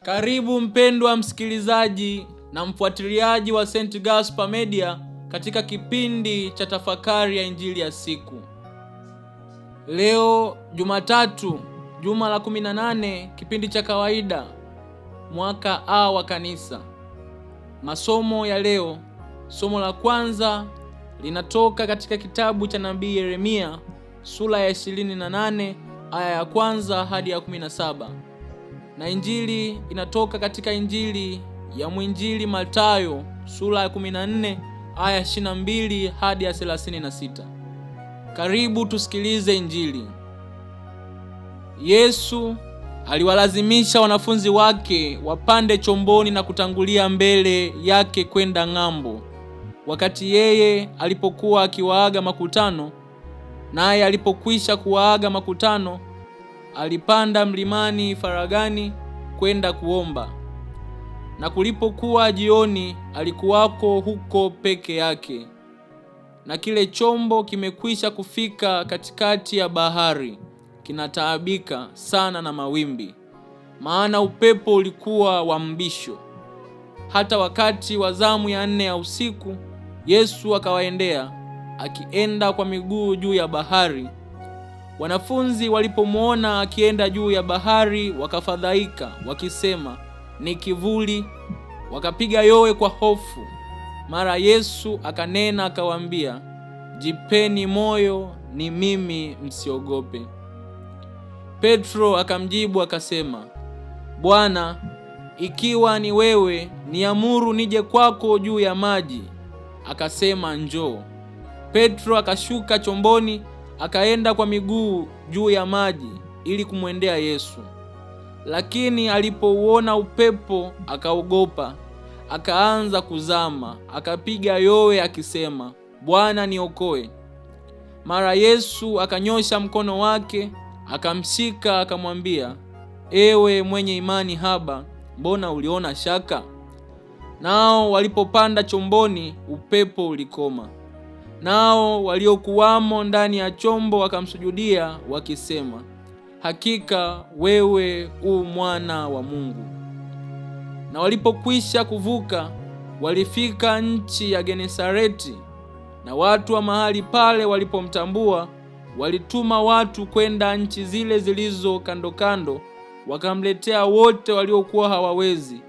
Karibu mpendwa msikilizaji na mfuatiliaji wa St. Gaspar Media katika kipindi cha tafakari ya injili ya siku. Leo Jumatatu, juma la 18, kipindi cha kawaida, mwaka A wa kanisa. Masomo ya leo, somo la kwanza linatoka katika kitabu cha nabii Yeremia sura ya 28 aya ya kwanza hadi ya 17. Na injili inatoka katika injili ya mwinjili Mathayo sura ya 14 aya 22 hadi ya 36. Karibu tusikilize injili. Yesu aliwalazimisha wanafunzi wake wapande chomboni na kutangulia mbele yake kwenda ng'ambo. Wakati yeye alipokuwa akiwaaga makutano, naye alipokwisha kuwaaga makutano, alipanda mlimani faragani kwenda kuomba. Na kulipokuwa jioni, alikuwako huko peke yake. Na kile chombo kimekwisha kufika katikati ya bahari, kinataabika sana na mawimbi, maana upepo ulikuwa wa mbisho. Hata wakati wa zamu ya 4 ya usiku, Yesu akawaendea, akienda kwa miguu juu ya bahari. Wanafunzi walipomwona akienda juu ya bahari wakafadhaika, wakisema, ni kivuli, wakapiga yowe kwa hofu. Mara Yesu akanena akawaambia, jipeni moyo, ni mimi, msiogope. Petro akamjibu akasema, Bwana, ikiwa ni wewe, niamuru nije kwako juu ya maji. Akasema, njoo. Petro akashuka chomboni, akaenda kwa miguu juu ya maji ili kumwendea Yesu. Lakini alipouona upepo akaogopa, akaanza kuzama, akapiga yowe akisema, Bwana, niokoe. Mara Yesu akanyosha mkono wake, akamshika, akamwambia, ewe mwenye imani haba, mbona uliona shaka? Nao walipopanda chomboni, upepo ulikoma. Nao waliokuwamo ndani ya chombo wakamsujudia wakisema, hakika wewe u mwana wa Mungu. Na walipokwisha kuvuka, walifika nchi ya Genesareti. Na watu wa mahali pale walipomtambua, walituma watu kwenda nchi zile zilizo kando kando, wakamletea wote waliokuwa hawawezi.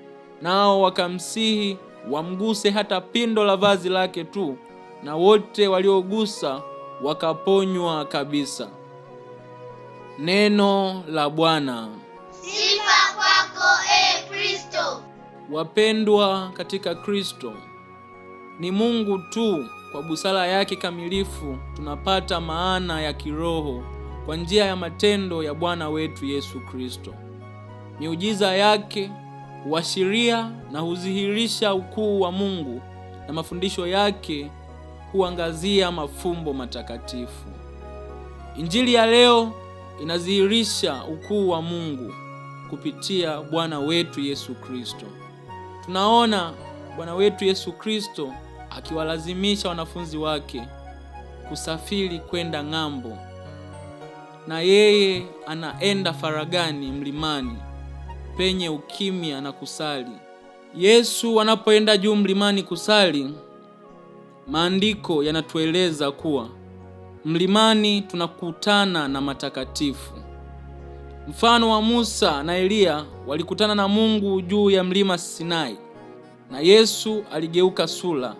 Nao wakamsihi wamguse hata pindo la vazi lake tu, na wote waliogusa wakaponywa kabisa. Neno la Bwana. Sifa kwako Kristo. Wapendwa katika Kristo, ni Mungu tu kwa busara yake kamilifu tunapata maana ya kiroho kwa njia ya matendo ya Bwana wetu Yesu Kristo. Miujiza yake huashiria na hudhihirisha ukuu wa Mungu, na mafundisho yake huangazia mafumbo matakatifu. Injili ya leo inadhihirisha ukuu wa Mungu kupitia Bwana wetu Yesu Kristo. Tunaona Bwana wetu Yesu Kristo akiwalazimisha wanafunzi wake kusafiri kwenda ng'ambo, na yeye anaenda faragani mlimani penye ukimya na kusali. Yesu anapoenda juu mlimani kusali, maandiko yanatueleza kuwa mlimani tunakutana na matakatifu. Mfano wa Musa na Eliya walikutana na Mungu juu ya mlima Sinai, na Yesu aligeuka sura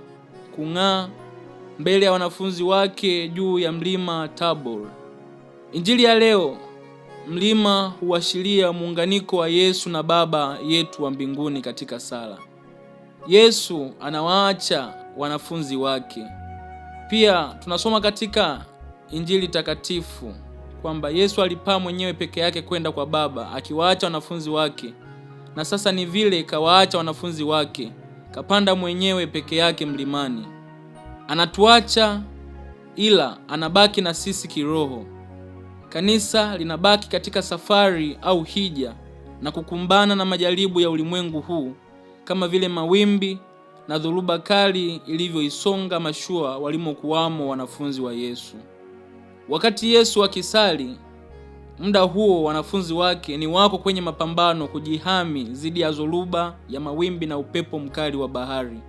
kung'aa mbele ya wanafunzi wake juu ya mlima Tabor. Injili ya leo, mlima huashiria muunganiko wa Yesu na Baba yetu wa mbinguni katika sala. Yesu anawaacha wanafunzi wake. Pia tunasoma katika Injili takatifu kwamba Yesu alipaa mwenyewe peke yake kwenda kwa Baba, akiwaacha wanafunzi wake. Na sasa ni vile kawaacha wanafunzi wake, kapanda mwenyewe peke yake mlimani. Anatuacha, ila anabaki na sisi kiroho. Kanisa linabaki katika safari au hija na kukumbana na majaribu ya ulimwengu huu, kama vile mawimbi na dhoruba kali ilivyoisonga mashua walimokuwamo wanafunzi wa Yesu. Wakati Yesu akisali, Muda huo wanafunzi wake ni wako kwenye mapambano kujihami dhidi ya dhoruba ya mawimbi na upepo mkali wa bahari.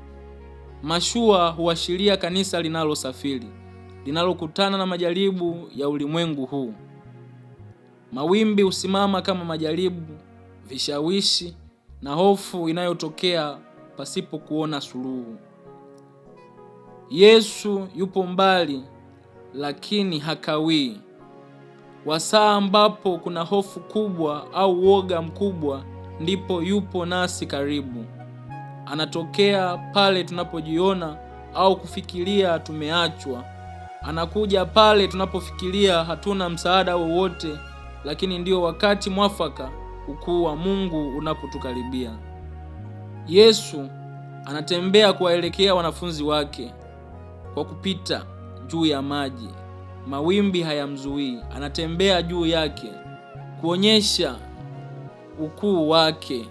Mashua huashiria kanisa linalosafiri, linalokutana na majaribu ya ulimwengu huu. Mawimbi husimama kama majaribu, vishawishi na hofu inayotokea pasipo kuona suluhu. Yesu yupo mbali, lakini hakawii. Wasaa ambapo kuna hofu kubwa au woga mkubwa, ndipo yupo nasi karibu. Anatokea pale tunapojiona au kufikiria tumeachwa. Anakuja pale tunapofikiria hatuna msaada wowote, lakini ndio wakati mwafaka ukuu wa Mungu unapotukaribia. Yesu anatembea kuwaelekea wanafunzi wake kwa kupita juu ya maji. Mawimbi hayamzuii, anatembea juu yake kuonyesha ukuu wake,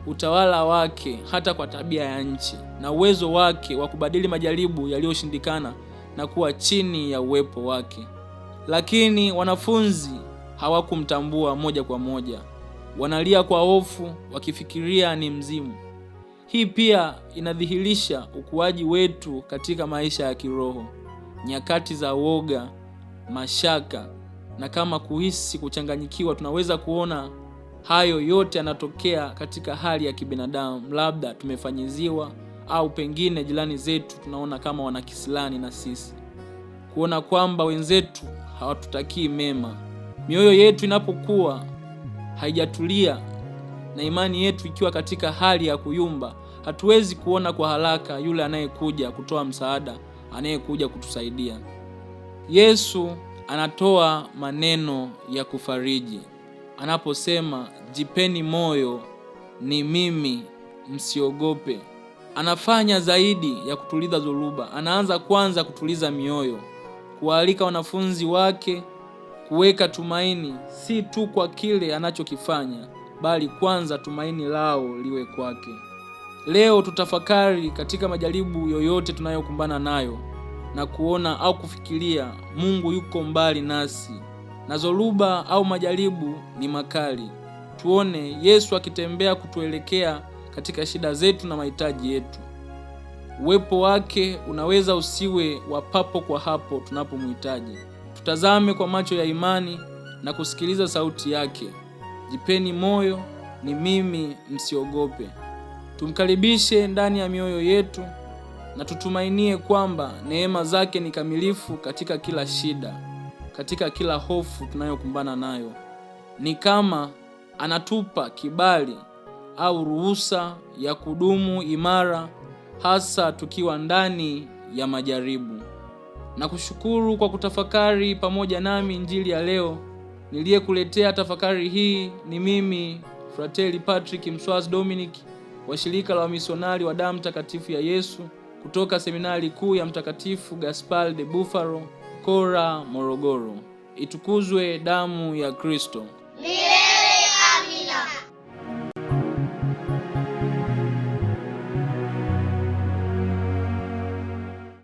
utawala wake hata kwa tabia ya nchi, na uwezo wake wa kubadili majaribu yaliyoshindikana na kuwa chini ya uwepo wake. Lakini wanafunzi hawakumtambua moja kwa moja. Wanalia kwa hofu wakifikiria ni mzimu. Hii pia inadhihirisha ukuaji wetu katika maisha ya kiroho. Nyakati za woga, mashaka na kama kuhisi kuchanganyikiwa, tunaweza kuona hayo yote yanatokea katika hali ya kibinadamu. Labda tumefanyiziwa au pengine jirani zetu tunaona kama wana kisilani na sisi, kuona kwamba wenzetu hawatutakii mema. Mioyo yetu inapokuwa haijatulia na imani yetu ikiwa katika hali ya kuyumba, hatuwezi kuona kwa haraka yule anayekuja kutoa msaada, anayekuja kutusaidia. Yesu anatoa maneno ya kufariji anaposema, jipeni moyo, ni mimi, msiogope. Anafanya zaidi ya kutuliza dhoruba. Anaanza kwanza kutuliza mioyo, kualika wanafunzi wake kuweka tumaini si tu kwa kile anachokifanya, bali kwanza tumaini lao liwe kwake. Leo tutafakari katika majaribu yoyote tunayokumbana nayo na kuona au kufikiria Mungu yuko mbali nasi na dhoruba au majaribu ni makali. Tuone Yesu akitembea kutuelekea katika shida zetu na mahitaji yetu. Uwepo wake unaweza usiwe wa papo kwa hapo tunapomhitaji. Tutazame kwa macho ya imani na kusikiliza sauti yake. Jipeni moyo, ni mimi, msiogope. Tumkaribishe ndani ya mioyo yetu na tutumainie kwamba neema zake ni kamilifu katika kila shida, katika kila hofu tunayokumbana nayo. Ni kama anatupa kibali au ruhusa ya kudumu imara, hasa tukiwa ndani ya majaribu. Na kushukuru kwa kutafakari pamoja nami injili ya leo. Niliyekuletea tafakari hii ni mimi Frateli Patrick Mswazi Dominic wa shirika la wamisionari wa damu takatifu ya Yesu kutoka seminari kuu ya Mtakatifu Gaspar de Bufalo, Kora, Morogoro. Itukuzwe damu ya Kristo!